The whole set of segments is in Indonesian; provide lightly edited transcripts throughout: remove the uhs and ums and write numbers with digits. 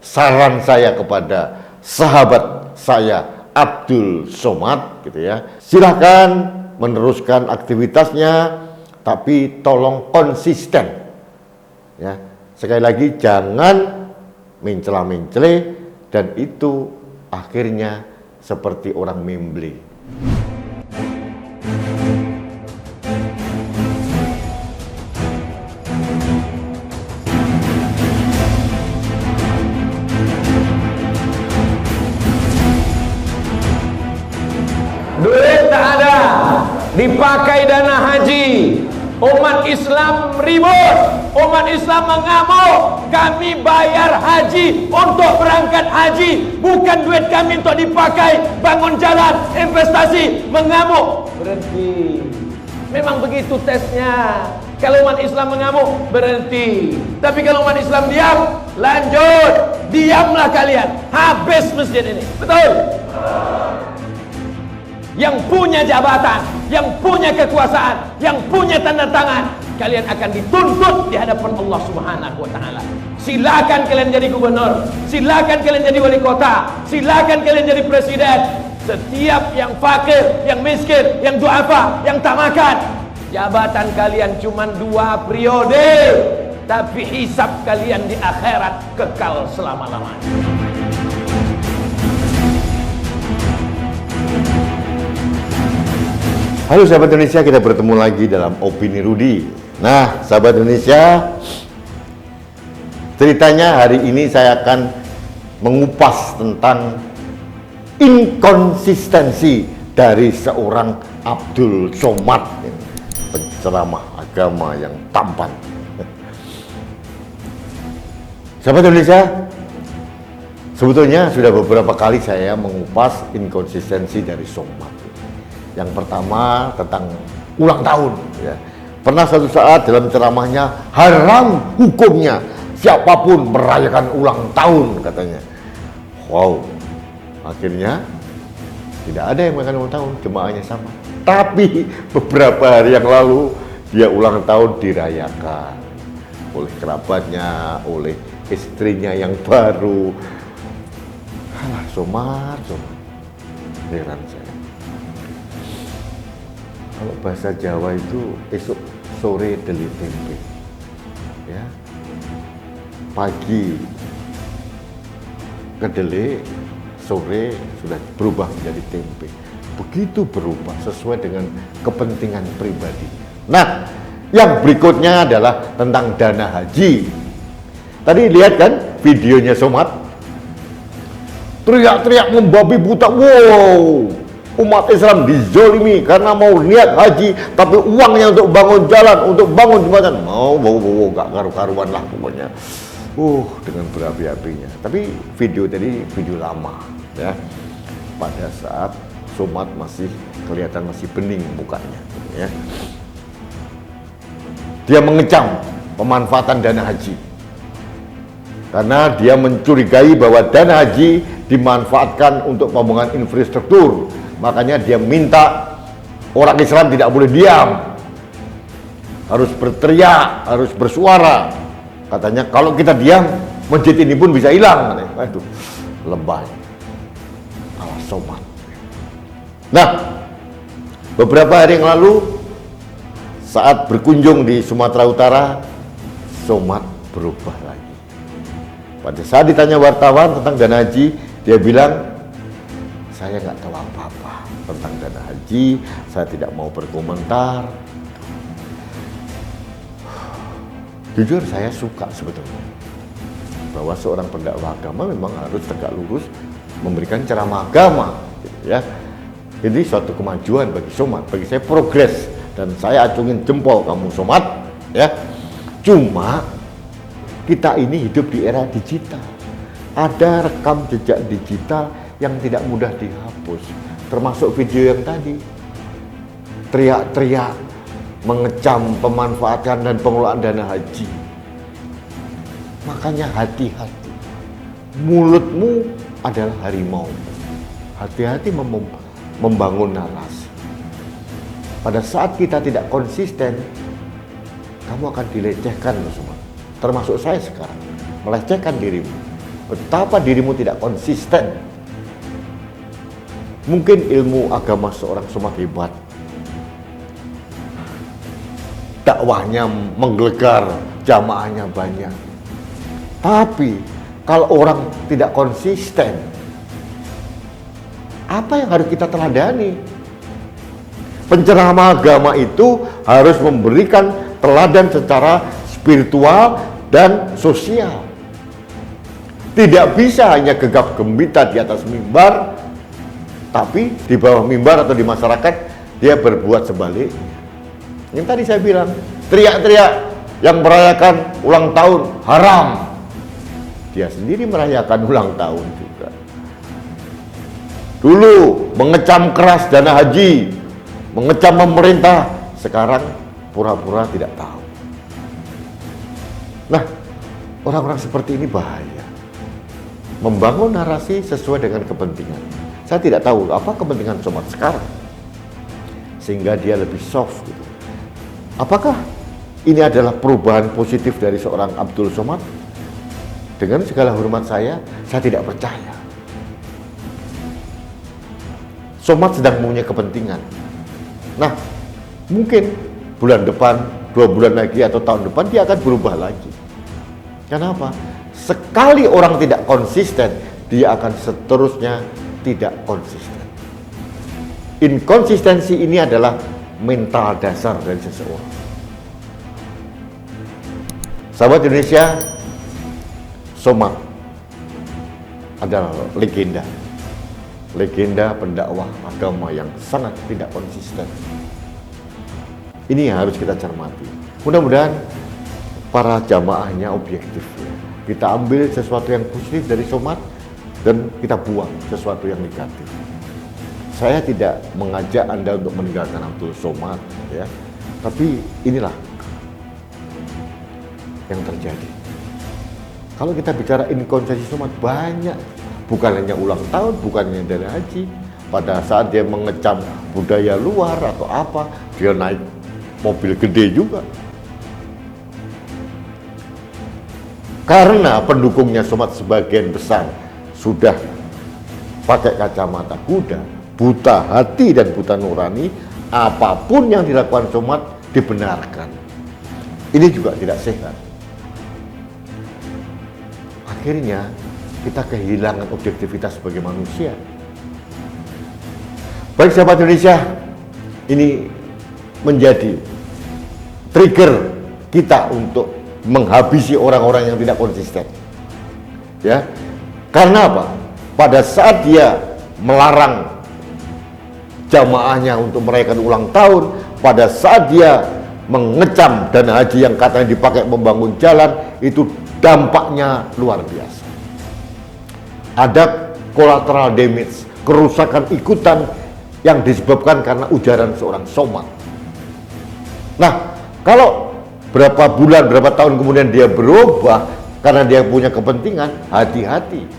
saran saya kepada sahabat saya Abdul Somad gitu ya, silahkan meneruskan aktivitasnya, tapi tolong konsisten ya. Sekali lagi, jangan mencela-mencele, dan itu akhirnya seperti orang memble. Duit tak ada, dipakai dana haji. Umat Islam ribut, umat Islam mengamuk. Kami bayar haji untuk berangkat haji, bukan duit kami untuk dipakai bangun jalan, investasi. Mengamuk, berhenti. Memang begitu tesnya. Kalau umat Islam mengamuk, berhenti. Tapi kalau umat Islam diam, lanjut. Diamlah kalian, habis masjid ini. Betul? Yang punya jabatan, yang punya kekuasaan, yang punya tanda tangan, kalian akan dituntut di hadapan Allah Subhanahu wa taala. Silakan kalian jadi gubernur, silakan kalian jadi wali kota, silakan kalian jadi presiden. Setiap yang fakir, yang miskin, yang duafa, yang tak makan, jabatan kalian cuma 2 periode, tapi hisab kalian di akhirat kekal selama-lamanya. Halo sahabat Indonesia, kita bertemu lagi dalam Opini Rudi. Nah, sahabat Indonesia, ceritanya hari ini saya akan mengupas tentang inkonsistensi dari seorang Abdul Somad, penceramah agama yang tampan. Sahabat Indonesia, sebetulnya sudah beberapa kali saya mengupas inkonsistensi dari Somad. Yang pertama tentang ulang tahun ya. Pernah suatu saat dalam ceramahnya, haram hukumnya siapapun merayakan ulang tahun katanya. Wow, akhirnya tidak ada yang merayakan ulang tahun, jemaahnya sama. Tapi beberapa hari yang lalu dia ulang tahun dirayakan oleh kerabatnya, oleh istrinya yang baru. Alah, Somad, heran saya. Kalau bahasa Jawa itu esok sore deli tempe, ya, pagi kedelai, sore sudah berubah menjadi tempe. Begitu berubah sesuai dengan kepentingan pribadi. Nah, yang berikutnya adalah tentang dana haji. Tadi lihat kan videonya Somad, teriak-teriak membabi buta. Wow, umat Islam dizolimi karena mau niat haji, tapi uangnya untuk bangun jalan, untuk bangun jembatan, mau gak karu-karuan lah pokoknya. Dengan berapi-apinya. Tapi video tadi video lama ya. Pada saat Somad masih kelihatan masih bening mukanya ya. Dia mengecam pemanfaatan dana haji. Karena dia mencurigai bahwa dana haji dimanfaatkan untuk pembangunan infrastruktur. Makanya dia minta orang Islam tidak boleh diam, harus berteriak, harus bersuara. Katanya kalau kita diam, masjid ini pun bisa hilang. Aduh, lebay ala Somad. Nah, beberapa hari yang lalu saat berkunjung di Sumatera Utara, Somad berubah lagi. Pada saat ditanya wartawan tentang dana haji, dia bilang, saya nggak tahu apa-apa tentang dana haji, saya tidak mau berkomentar. Jujur saya suka sebetulnya bahwa seorang pendakwah agama memang harus tegak lurus memberikan ceramah agama gitu ya. Jadi suatu kemajuan bagi Somad, bagi saya progres, dan saya acungin jempol kamu Somad ya. Cuma kita ini hidup di era digital, ada rekam jejak digital yang tidak mudah dihapus, termasuk video yang tadi teriak-teriak mengecam pemanfaatan dan pengelolaan dana haji. Makanya hati-hati, mulutmu adalah harimau, hati-hati membangun narasi. Pada saat kita tidak konsisten, kamu akan dilecehkan loh semua, termasuk saya sekarang, melecehkan dirimu. betapa dirimu tidak konsisten. Mungkin ilmu agama seorang somad hebat, dakwahnya menggelegar, jamaahnya banyak. Tapi kalau orang tidak konsisten, apa yang harus kita teladani? Penceramah agama itu harus memberikan teladan secara spiritual dan sosial. Tidak bisa hanya gegap gempita di atas mimbar, tapi di bawah mimbar atau di masyarakat dia berbuat sebaliknya. Yang tadi saya bilang, teriak-teriak yang merayakan ulang tahun haram. Dia sendiri merayakan ulang tahun juga. Dulu mengecam keras dana haji, mengecam pemerintah, sekarang pura-pura tidak tahu. Nah, orang-orang seperti ini bahaya. Membangun narasi sesuai dengan kepentingan. Saya tidak tahu apa kepentingan somad sekarang, sehingga dia lebih soft gitu. Apakah ini adalah perubahan positif dari seorang Abdul Somad? Dengan segala hormat saya tidak percaya. Somad sedang mempunyai kepentingan. Nah, mungkin bulan depan, 2 bulan lagi atau tahun depan dia akan berubah lagi. Kenapa? Sekali orang tidak konsisten, dia akan seterusnya tidak konsisten. Inkonsistensi ini adalah mental dasar dari seseorang. Sahabat Indonesia, somad adalah legenda pendakwah agama yang sangat tidak konsisten. Ini yang harus kita cermati. Mudah-mudahan para jamaahnya objektif ya. Kita ambil sesuatu yang positif dari somad dan kita buang sesuatu yang negatif. Saya tidak mengajak Anda untuk meninggalkan Abdul Somad ya, tapi inilah yang terjadi. Kalau kita bicara inkonsistensi somad banyak, bukan hanya ulang tahun, bukan hanya dana haji. Pada saat dia mengecam budaya luar atau apa, dia naik mobil gede juga. Karena pendukungnya somad sebagian besar sudah pakai kacamata kuda, buta hati dan buta nurani, apapun yang dilakukan somad dibenarkan. Ini juga tidak sehat. Akhirnya kita kehilangan objektivitas sebagai manusia. Baik sahabat Indonesia, ini menjadi trigger kita untuk menghabisi orang-orang yang tidak konsisten. Ya. Karena apa? Pada saat dia melarang jamaahnya untuk merayakan ulang tahun, pada saat dia mengecam dana haji yang katanya dipakai membangun jalan, itu dampaknya luar biasa. Ada collateral damage, kerusakan ikutan yang disebabkan karena ujaran seorang somad. Nah, kalau berapa bulan, berapa tahun kemudian dia berubah karena dia punya kepentingan, hati-hati.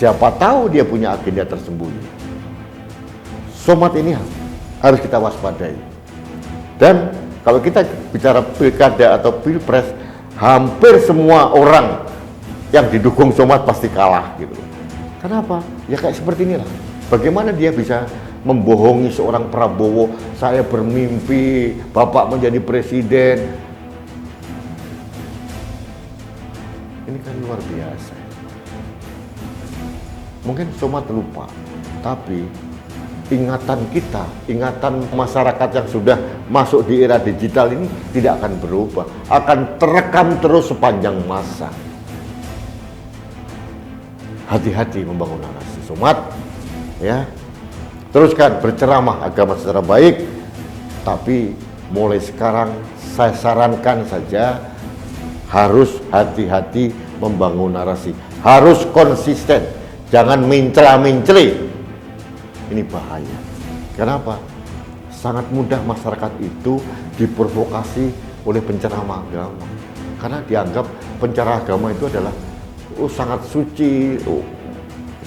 Siapa tahu dia punya agenda tersembunyi. Somad ini harus kita waspadai. Dan kalau kita bicara pilkada atau pilpres, hampir semua orang yang didukung somad pasti kalah gitu. Kenapa? Ya kayak seperti inilah. Bagaimana dia bisa membohongi seorang Prabowo, saya bermimpi Bapak menjadi presiden. Ini kan luar biasa. Mungkin somad lupa, tapi ingatan kita, ingatan masyarakat yang sudah masuk di era digital ini tidak akan berubah, akan terekam terus sepanjang masa. Hati-hati membangun narasi somad, ya. Teruskan berceramah agama secara baik, tapi mulai sekarang saya sarankan saja harus hati-hati membangun narasi, harus konsisten, jangan mencela-menceli. Ini bahaya. Kenapa? Sangat mudah masyarakat itu diprovokasi oleh penceramah agama, karena dianggap penceramah agama itu adalah sangat suci,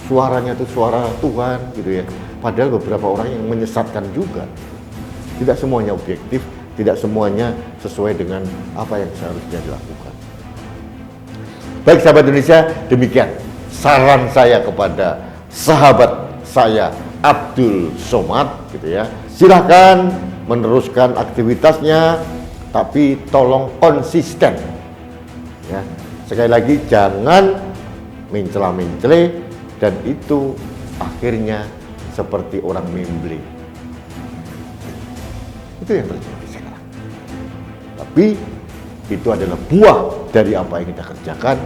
suaranya itu suara Tuhan gitu ya. Padahal beberapa orang yang menyesatkan juga. Tidak semuanya objektif, tidak semuanya sesuai dengan apa yang seharusnya dilakukan. Baik sahabat Indonesia, demikian saran saya kepada sahabat saya Abdul Somad gitu ya. Silahkan meneruskan aktivitasnya, tapi tolong konsisten ya. Sekali lagi jangan mencela-mencele, dan itu akhirnya seperti orang membeli. Itu yang terjadi sekarang. Tapi itu adalah buah dari apa yang kita kerjakan,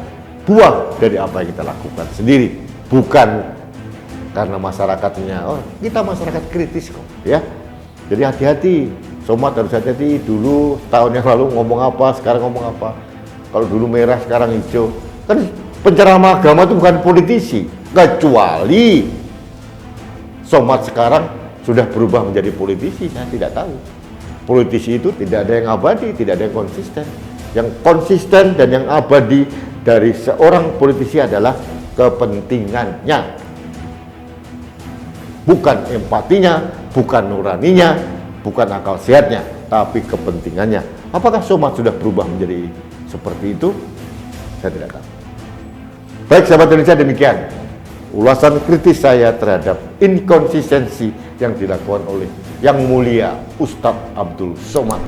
buah dari apa yang kita lakukan sendiri, bukan karena masyarakatnya. Oh, kita masyarakat kritis kok ya. Jadi hati-hati, Somad harus hati-hati. Dulu tahun yang lalu ngomong apa, sekarang ngomong apa. Kalau dulu merah, sekarang hijau. Kan penceramah agama itu bukan politisi, kecuali Somad sekarang sudah berubah menjadi politisi. Saya tidak tahu. Politisi itu tidak ada yang abadi, tidak ada yang konsisten. Yang konsisten dan yang abadi dari seorang politisi adalah kepentingannya, bukan empatinya, bukan nuraninya, bukan akal sehatnya, tapi kepentingannya. Apakah Somad sudah berubah menjadi seperti itu? Saya tidak tahu. Baik sahabat Indonesia, demikian ulasan kritis saya terhadap inkonsistensi yang dilakukan oleh Yang Mulia Ustadz Abdul Somad.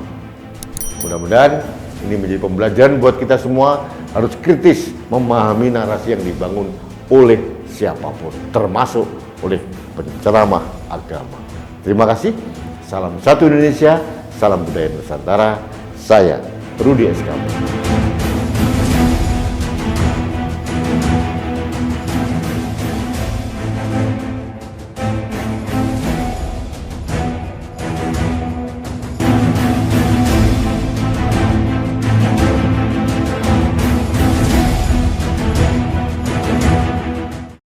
Mudah-mudahan ini menjadi pembelajaran buat kita semua, harus kritis memahami narasi yang dibangun oleh siapapun, termasuk oleh penceramah agama. Terima kasih. Salam satu Indonesia, salam budaya Nusantara. Saya Rudi SK.